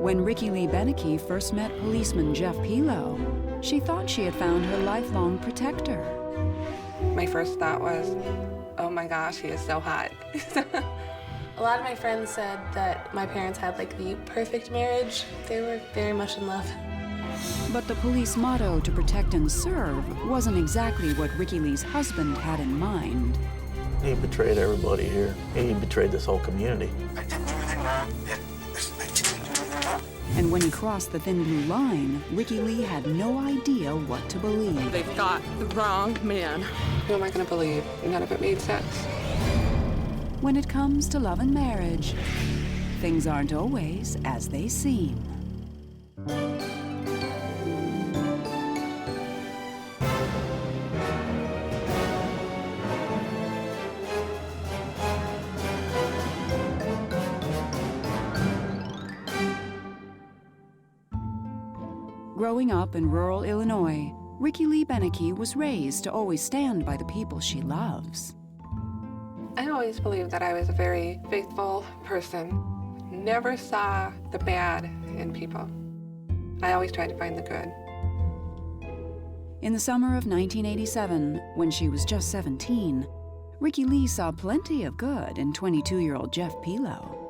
When Ricky Lee Bencki first met policeman Jeff Pilo, she thought she had found her lifelong protector. My first thought was, oh my gosh, he is so hot. A lot of my friends said that my parents had like the perfect marriage. They were very much in love. But the police motto to protect and serve wasn't exactly what Ricky Lee's husband had in mind. He betrayed everybody here. He betrayed this whole community. I didn't do anything wrong. And when he crossed the thin blue line, Ricky Lee had no idea what to believe. They've got the wrong man. Who am I going to believe? None of it made sense. When it comes to love and marriage, things aren't always as they seem. Growing up in rural Illinois, Ricky Lee Bencki was raised to always stand by the people she loves. I always believed that I was a very faithful person. Never saw the bad in people. I always tried to find the good. In the summer of 1987, when she was just 17, Ricky Lee saw plenty of good in 22-year-old Jeff Pilo.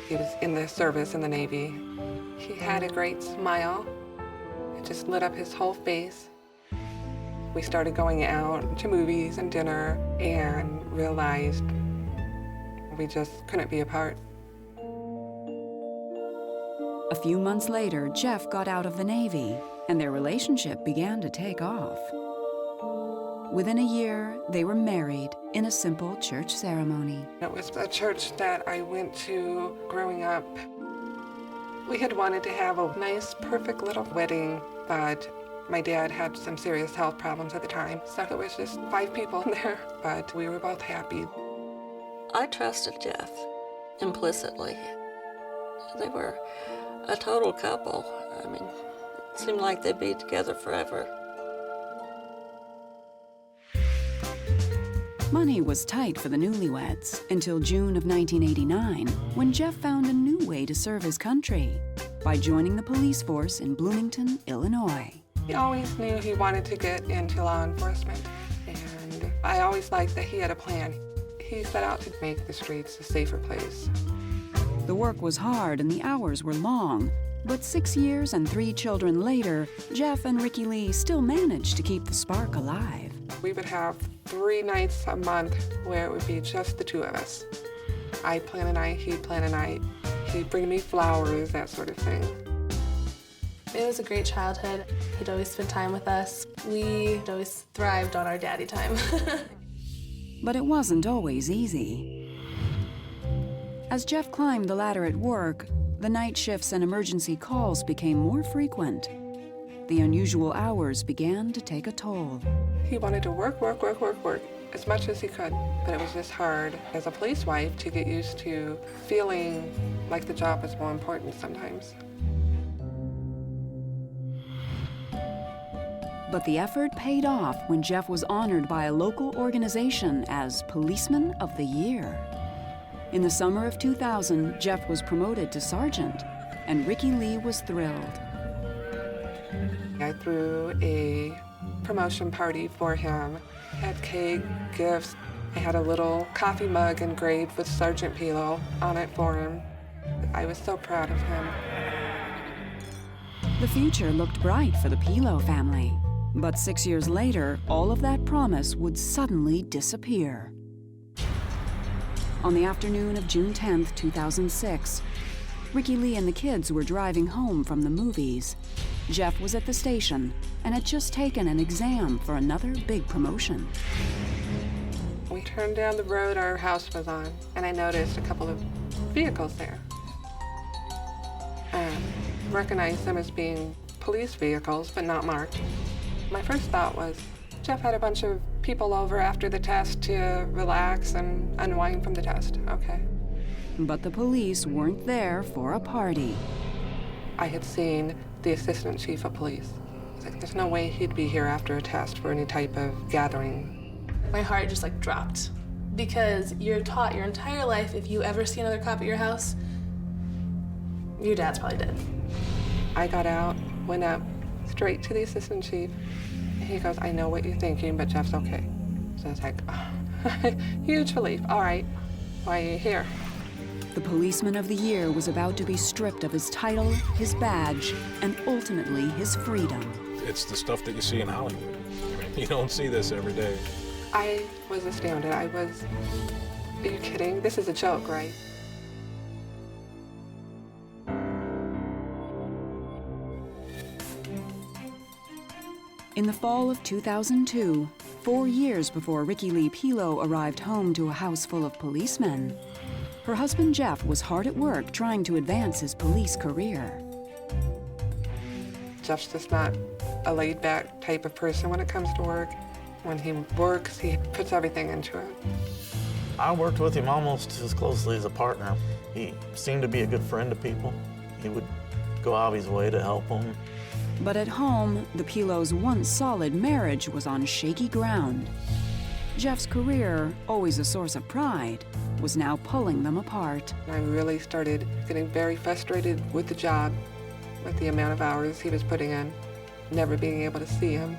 He was in the service in the Navy. He had a great smile. It just lit up his whole face. We started going out to movies and dinner and realized we just couldn't be apart. A few months later, Jeff got out of the Navy, and their relationship began to take off. Within a year, they were married in a simple church ceremony. It was a church that I went to growing up. We had wanted to have a nice, perfect little wedding, but my dad had some serious health problems at the time, so it was just 5 people there, but we were both happy. I trusted Jeff implicitly. They were a total couple. I mean, it seemed like they'd be together forever. Money was tight for the newlyweds until June of 1989, when Jeff found a new way to serve his country by joining the police force in Bloomington, Illinois. He always knew he wanted to get into law enforcement, and I always liked that he had a plan. He set out to make the streets a safer place. The work was hard and the hours were long, but 6 years and 3 children later, Jeff and Ricky Lee still managed to keep the spark alive. We would have 3 nights a month where it would be just the 2 of us. I'd plan a night, he'd plan a night. He'd bring me flowers, that sort of thing. It was a great childhood. He'd always spend time with us. We always thrived on our daddy time. But it wasn't always easy. As Jeff climbed the ladder at work, the night shifts and emergency calls became more frequent. The unusual hours began to take a toll. He wanted to work as much as he could, but it was just hard as a police wife to get used to feeling like the job was more important sometimes. But the effort paid off when Jeff was honored by a local organization as Policeman of the Year. In the summer of 2000, Jeff was promoted to sergeant, and Ricky Lee was thrilled. I threw a promotion party for him. Had cake, gifts. I had a little coffee mug engraved with Sergeant Pilo on it for him. I was so proud of him. The future looked bright for the Pilo family. But 6 years later, all of that promise would suddenly disappear. On the afternoon of June 10th, 2006, Ricky Lee and the kids were driving home from the movies. Jeff was at the station and had just taken an exam for another big promotion. We turned down the road our house was on, and I noticed a couple of vehicles there. I recognized them as being police vehicles, but not marked. My first thought was, Jeff had a bunch of people over after the test to relax and unwind from the test. Okay. But the police weren't there for a party. I had seen the assistant chief of police. I was like, there's no way he'd be here after a test for any type of gathering. My heart just like dropped, because you're taught your entire life, if you ever see another cop at your house, Your dad's probably dead. I got out, went up straight to the assistant chief. He goes, I know what you're thinking, but Jeff's okay. So it's like, oh, huge relief. All right, why are you here? The Policeman of the Year was about to be stripped of his title, his badge, and ultimately his freedom. It's the stuff that you see in Hollywood. I mean, you don't see this every day. I was astounded. Are you kidding? This is a joke, right? In the fall of 2002, 4 years before Lee Pilo arrived home to a house full of policemen, her husband Jeff was hard at work trying to advance his police career. Jeff's just not a laid-back type of person when it comes to work. When he works, he puts everything into it. I worked with him almost as closely as a partner. He seemed to be a good friend to people. He would go out of his way to help them. But at home, the Pilos' once solid marriage was on shaky ground. Jeff's career, always a source of pride, was now pulling them apart. I really started getting very frustrated with the job, with the amount of hours he was putting in, never being able to see him.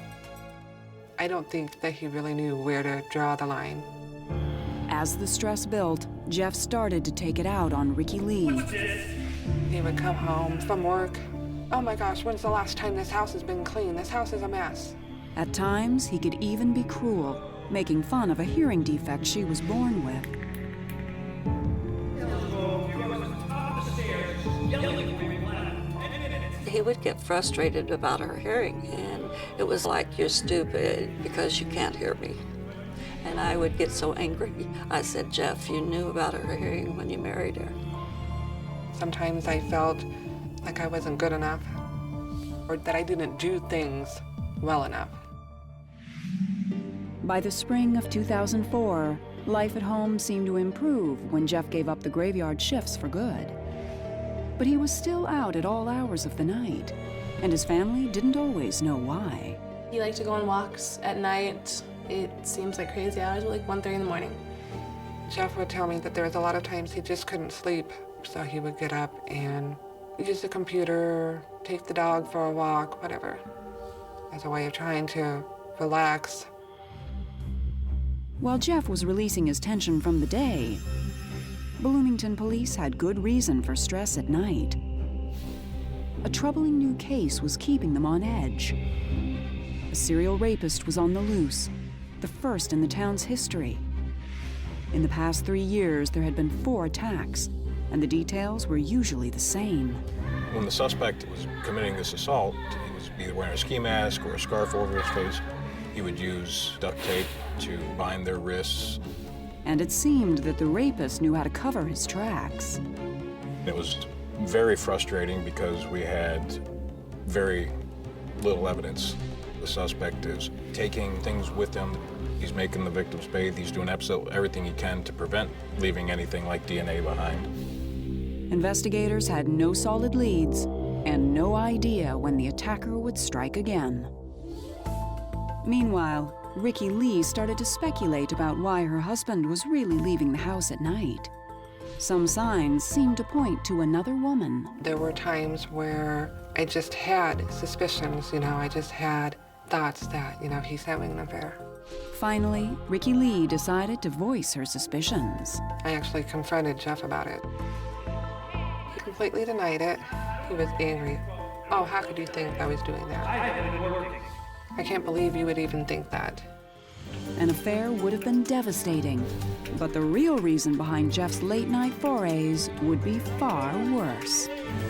I don't think that he really knew where to draw the line. As the stress built, Jeff started to take it out on Lee. He would come home from work. Oh my gosh, when's the last time this house has been clean? This house is a mess. At times, he could even be cruel, making fun of a hearing defect she was born with. He would get frustrated about her hearing, and it was like, you're stupid because you can't hear me. And I would get so angry. I said, Jeff, you knew about her hearing when you married her. Sometimes I felt like I wasn't good enough, or that I didn't do things well enough. By the spring of 2004, life at home seemed to improve when Jeff gave up the graveyard shifts for good. But he was still out at all hours of the night, and his family didn't always know why. He liked to go on walks at night. It seems like crazy hours, but like 1:30 in the morning. Jeff would tell me that there was a lot of times he just couldn't sleep, so he would get up and use the computer, take the dog for a walk, whatever, as a way of trying to relax. While Jeff was releasing his tension from the day, Bloomington police had good reason for stress at night. A troubling new case was keeping them on edge. A serial rapist was on the loose, the first in the town's history. In the past 3 years, there had been 4 attacks, and the details were usually the same. When the suspect was committing this assault, he was either wearing a ski mask or a scarf over his face. He would use duct tape to bind their wrists. And it seemed that the rapist knew how to cover his tracks. It was very frustrating because we had very little evidence. The suspect is taking things with him. He's making the victims bathe. He's doing absolutely everything he can to prevent leaving anything like DNA behind. Investigators had no solid leads and no idea when the attacker would strike again. Meanwhile, Lee started to speculate about why her husband was really leaving the house at night. Some signs seemed to point to another woman. There were times where I just had suspicions, I just had thoughts that, he's having an affair. Finally, Lee decided to voice her suspicions. I actually confronted Jeff about it. He completely denied it. He was angry. Oh, how could you think I was doing that? I can't believe you would even think that. An affair would have been devastating, but the real reason behind Jeff's late-night forays would be far worse.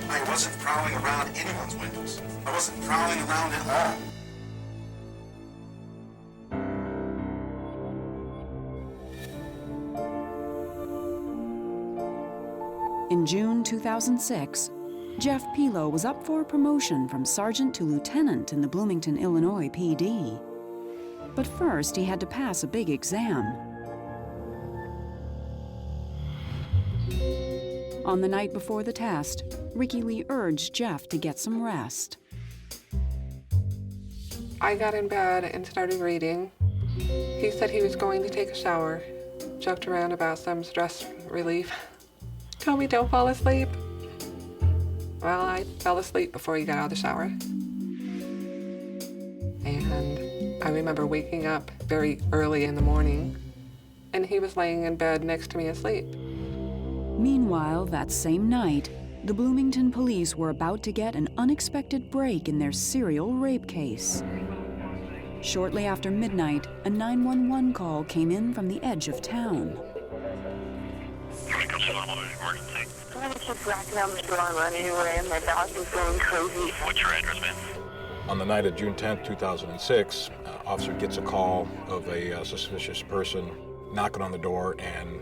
I wasn't prowling around anyone's windows. I wasn't prowling around at all. In June 2006, Jeff Pilo was up for a promotion from sergeant to lieutenant in the Bloomington, Illinois PD. But first, he had to pass a big exam. On the night before the test, Lee urged Jeff to get some rest. I got in bed and started reading. He said he was going to take a shower, joked around about some stress relief. Told me don't fall asleep. Well, I fell asleep before he got out of the shower. And I remember waking up very early in the morning, and he was laying in bed next to me asleep. Meanwhile, that same night, the Bloomington police were about to get an unexpected break in their serial rape case. Shortly after midnight, a 911 call came in from the edge of town. Keep racking on the door and running away, and my dog is going crazy. What's your address, man? On the night of June 10th, 2006, officer gets a call of a suspicious person knocking on the door, and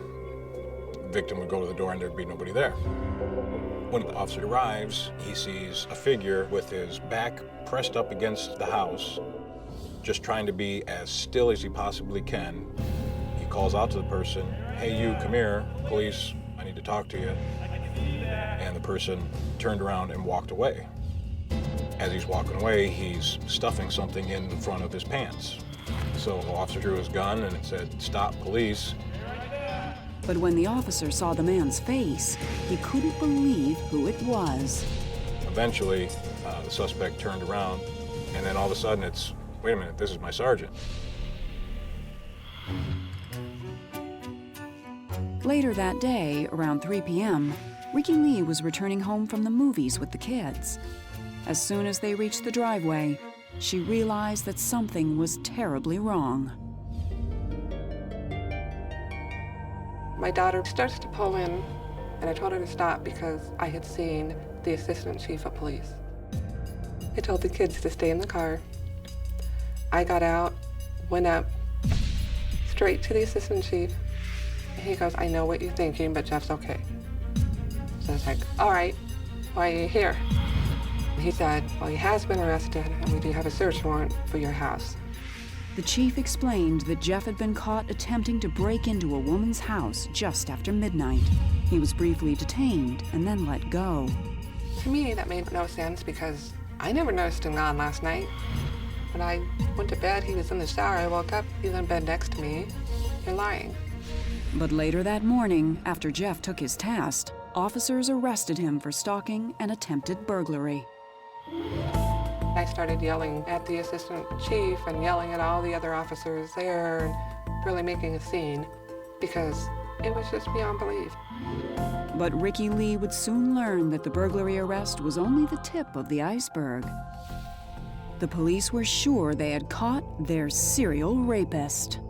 the victim would go to the door and there'd be nobody there. When the officer arrives, he sees a figure with his back pressed up against the house, just trying to be as still as he possibly can. He calls out to the person, "Hey, you, come here, police, I need to talk to you." And the person turned around and walked away. As he's walking away, he's stuffing something in the front of his pants. So the officer drew his gun and it said, "Stop, police." But when the officer saw the man's face, he couldn't believe who it was. Eventually, the suspect turned around, and then all of a sudden it's, "Wait a minute, this is my sergeant." Later that day, around 3 p.m., Ricky Lee was returning home from the movies with the kids. As soon as they reached the driveway, she realized that something was terribly wrong. My daughter starts to pull in, and I told her to stop because I had seen the assistant chief of police. I told the kids to stay in the car. I got out, went up, straight to the assistant chief. He goes, "I know what you're thinking, but Jeff's okay." So I was like, "All right, why are you here?" He said, "Well, he has been arrested, and we do have a search warrant for your house." The chief explained that Jeff had been caught attempting to break into a woman's house just after midnight. He was briefly detained and then let go. To me, that made no sense because I never noticed him gone last night. When I went to bed, he was in the shower. I woke up, he was in bed next to me. You're lying. But later that morning, after Jeff took his test, officers arrested him for stalking and attempted burglary. I started yelling at the assistant chief and yelling at all the other officers there and really making a scene because it was just beyond belief. But Ricky Lee would soon learn that the burglary arrest was only the tip of the iceberg. The police were sure they had caught their serial rapist.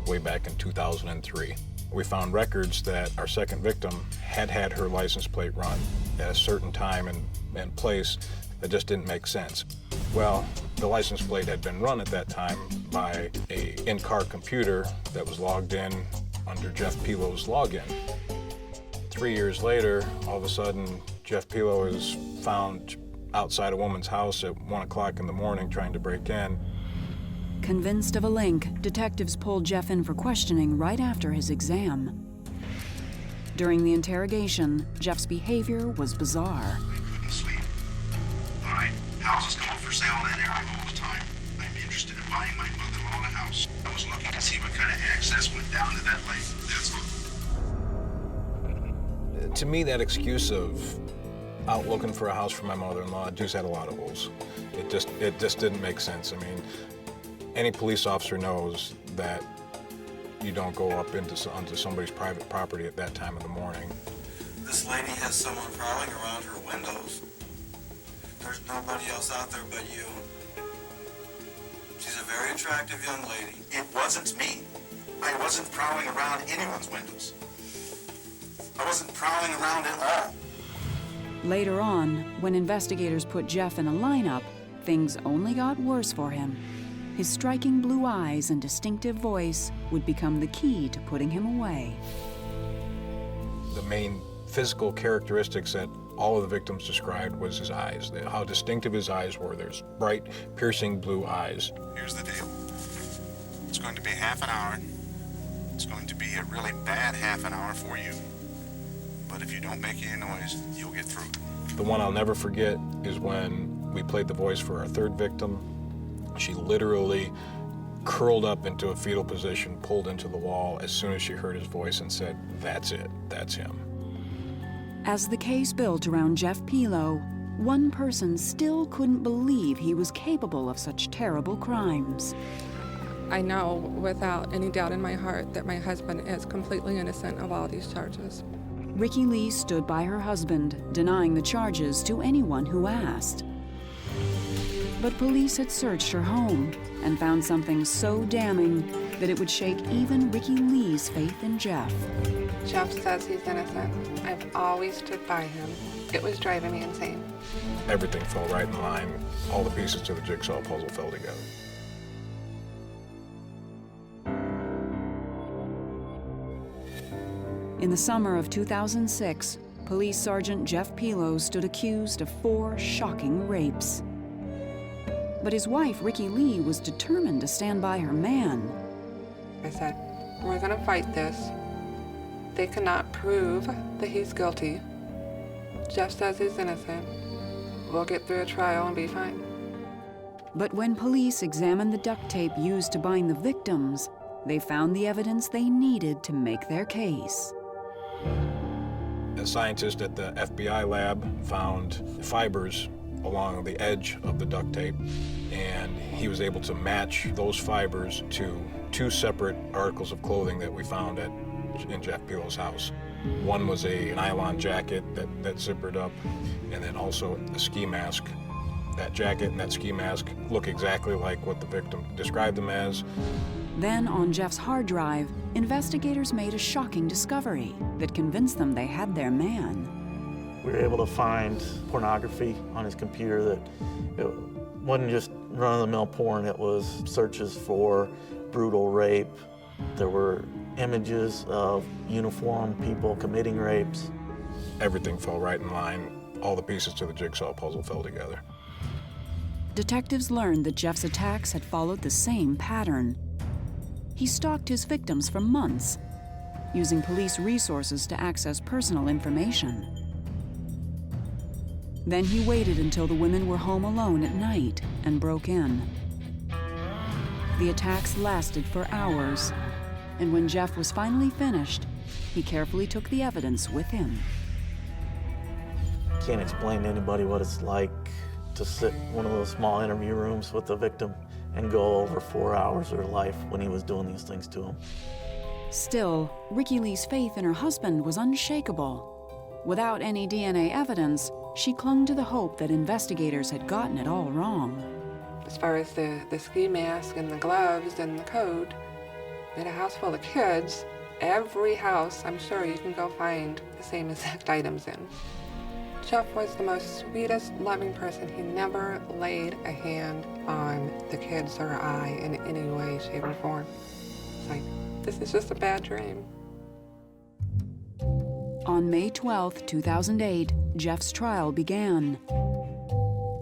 Way back in 2003, we found records that our second victim had had her license plate run at a certain time and place that just didn't make sense. Well, the license plate had been run at that time by a in-car computer that was logged in under Jeff Pilo's login. 3 years later, all of a sudden, Jeff Pilo is found outside a woman's house at 1 o'clock in the morning trying to break in. Convinced of a link, detectives pulled Jeff in for questioning right after his exam. During the interrogation, Jeff's behavior was bizarre. I couldn't sleep. All right, houses come up for sale in that area all the time. I'd be interested in buying my mother-in-law a house. I was looking to see what kind of access went down to that lake. That's all. To me, that excuse of out looking for a house for my mother-in-law just had a lot of holes. It just didn't make sense. I mean, any police officer knows that you don't go up onto somebody's private property at that time of the morning. This lady has someone prowling around her windows. There's nobody else out there but you. She's a very attractive young lady. It wasn't me. I wasn't prowling around anyone's windows. I wasn't prowling around at all. Later on, when investigators put Jeff in a lineup, things only got worse for him. His striking blue eyes and distinctive voice would become the key to putting him away. The main physical characteristics that all of the victims described was his eyes, how distinctive his eyes were. There's bright, piercing blue eyes. Here's the deal. It's going to be half an hour. It's going to be a really bad half an hour for you. But if you don't make any noise, you'll get through it. The one I'll never forget is when we played the voice for our third victim. She literally curled up into a fetal position, pulled into the wall as soon as she heard his voice and said, "That's it, that's him." As the case built around Jeff Pilo, one person still couldn't believe he was capable of such terrible crimes. I know without any doubt in my heart that my husband is completely innocent of all these charges. Ricky Lee stood by her husband, denying the charges to anyone who asked. But police had searched her home and found something so damning that it would shake even Ricky Lee's faith in Jeff. Jeff says he's innocent. I've always stood by him. It was driving me insane. Everything fell right in line. All the pieces to the jigsaw puzzle fell together. In the summer of 2006, Police Sergeant Jeff Pilo stood accused of 4 shocking rapes. But his wife, Ricky Lee, was determined to stand by her man. I said, we're gonna fight this. They cannot prove that he's guilty. Jeff says he's innocent. We'll get through a trial and be fine. But when police examined the duct tape used to bind the victims, they found the evidence they needed to make their case. A scientist at the FBI lab found fibers along the edge of the duct tape, and he was able to match those fibers to 2 separate articles of clothing that we found in Jeff Pilo's house. One was a nylon jacket that zippered up, and then also a ski mask. That jacket and that ski mask look exactly like what the victim described them as. Then, on Jeff's hard drive, investigators made a shocking discovery that convinced them they had their man. We were able to find pornography on his computer that it wasn't just run-of-the-mill porn, it was searches for brutal rape. There were images of uniformed people committing rapes. Everything fell right in line. All the pieces to the jigsaw puzzle fell together. Detectives learned that Jeff's attacks had followed the same pattern. He stalked his victims for months, using police resources to access personal information. Then he waited until the women were home alone at night and broke in. The attacks lasted for hours, and when Jeff was finally finished, he carefully took the evidence with him. Can't explain to anybody what it's like to sit in one of those small interview rooms with the victim and go over 4 hours of her life when he was doing these things to him. Still, Ricky Lee's faith in her husband was unshakable. Without any DNA evidence, she clung to the hope that investigators had gotten it all wrong. As far as the ski mask and the gloves and the coat, in a house full of kids, every house, I'm sure you can go find the same exact items in. Jeff was the most sweetest, loving person. He never laid a hand on the kids or I in any way, shape, or form. It's like, this is just a bad dream. On May 12, 2008, Jeff's trial began,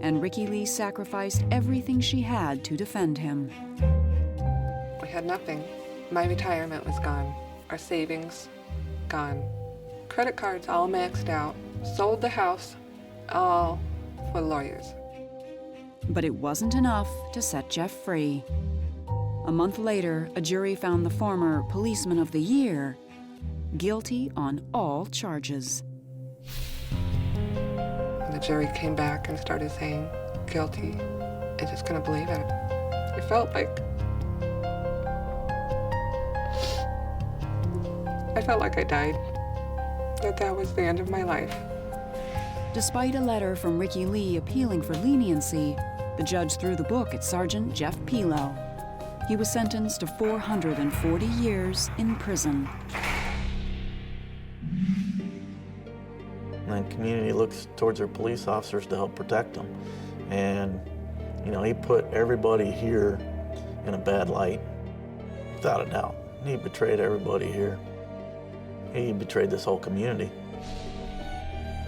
and Ricky Lee sacrificed everything she had to defend him. We had nothing. My retirement was gone. Our savings, gone. Credit cards all maxed out. Sold the house, all for lawyers. But it wasn't enough to set Jeff free. A month later, a jury found the former Policeman of the Year guilty on all charges. When the jury came back and started saying guilty, I just couldn't believe it. It felt like I died. That was the end of my life. Despite a letter from Ricky Lee appealing for leniency, the judge threw the book at Sergeant Jeff Pilo. He was sentenced to 440 years in prison. And the community looks towards their police officers to help protect them. And, you know, he put everybody here in a bad light, without a doubt. He betrayed everybody here. He betrayed this whole community.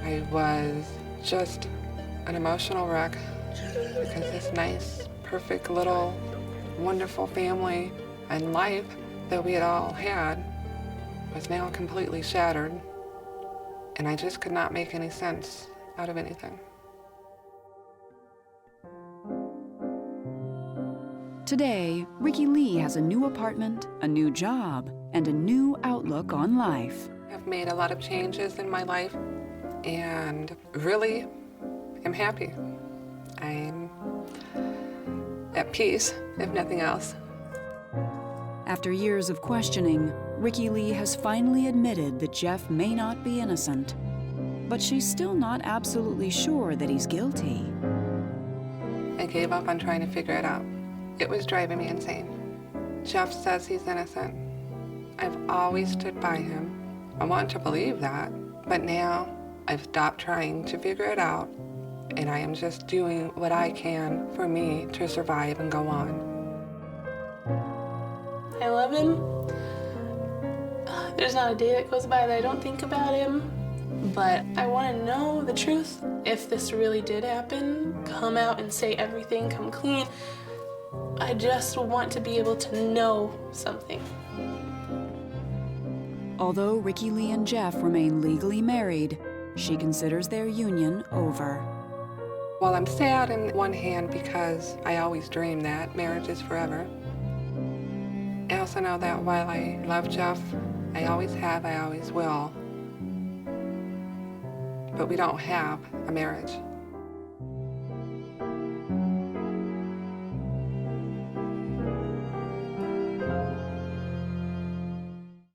I was just an emotional wreck because this nice, perfect little, wonderful family and life that we had all had was now completely shattered, and I just could not make any sense out of anything. Today, Ricky Lee has a new apartment, a new job, and a new outlook on life. I've made a lot of changes in my life. and really am happy. I'm at peace, if nothing else. After years of questioning, Ricky Lee has finally admitted that Jeff may not be innocent, but she's still not absolutely sure that he's guilty. I gave up on trying to figure it out. It was driving me insane. Jeff says he's innocent. I've always stood by him. I want to believe that, but now I've stopped trying to figure it out, and I am just doing what I can for me to survive and go on. I love him. There's not a day that goes by that I don't think about him, but I want to know the truth. If this really did happen, come out and say everything, come clean. I just want to be able to know something. Although Ricky Lee and Jeff remain legally married, she considers their union over. Well, I'm sad in one hand because I always dream that marriage is forever. I also know that while I love Jeff, I always have, I always will. But we don't have a marriage.